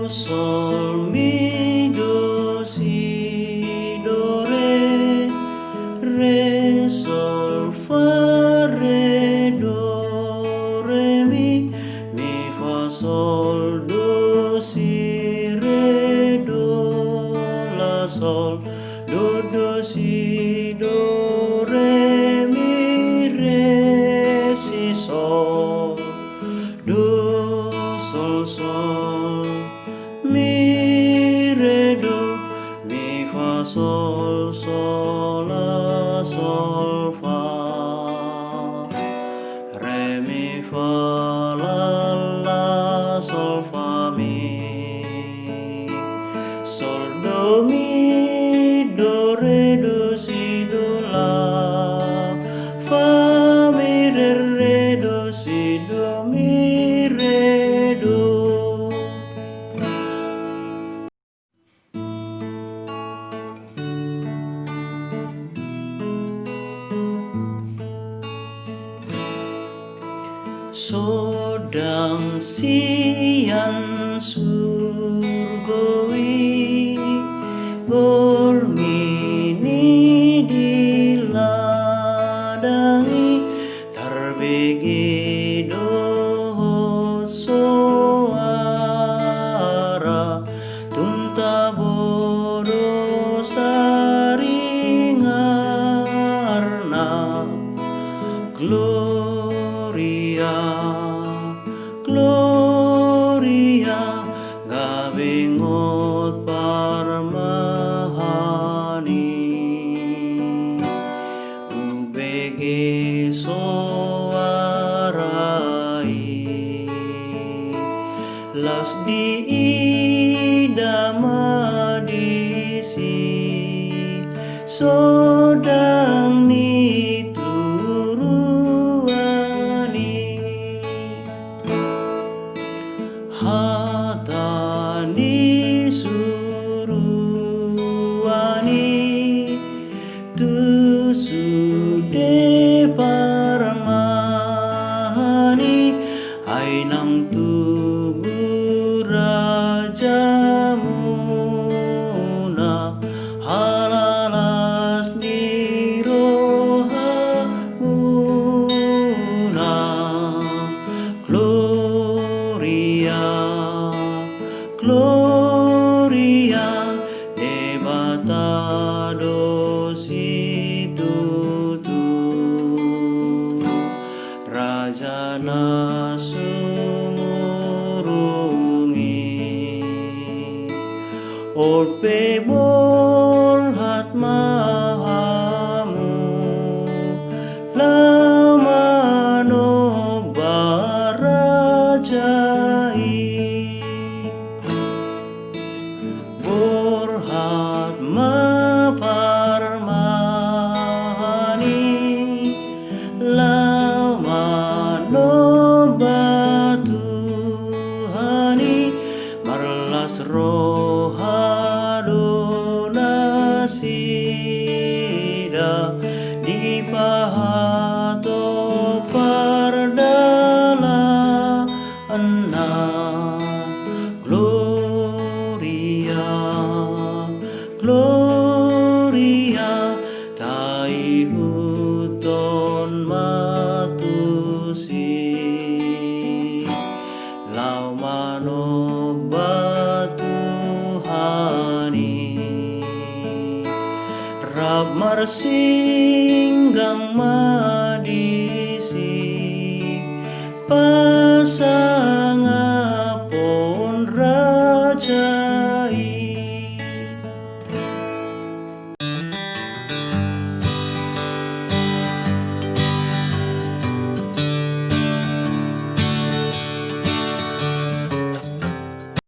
sol, mi, do, si, do, re, sol, fa, re, do, re, mi, fa, sol, do, si, re, do, la, sol, do, si, do, re, mi, re, si, sol, do, sol, mi, re, do, mi, fa, sol, la, sol, fa, re, mi, fa, la, sol, fa, mi, sol, do, mi, do, re, do, si, do, la, fa, mi, re, do, si, do, mi, re, do. Sodang sian surgawi bermini diladangi terbegi dohot suara tunta bodo saringarna Gloria, gabingot parmahani, ubege soarai, las di idama disi, sodang ni hatani suruani tu sude parmahani ainang tubuh rajamuna halalas nirohamuna Gloria, debata dosi tutu, Raja nasumurungi, orpe borhat mahamu, lamano barajai. Borhat ma parmahani lama no batuhani marlas rohado nasida di pahato pardala anna Gloria, tai huton matusi, lau mano batuhani, rab marsinggang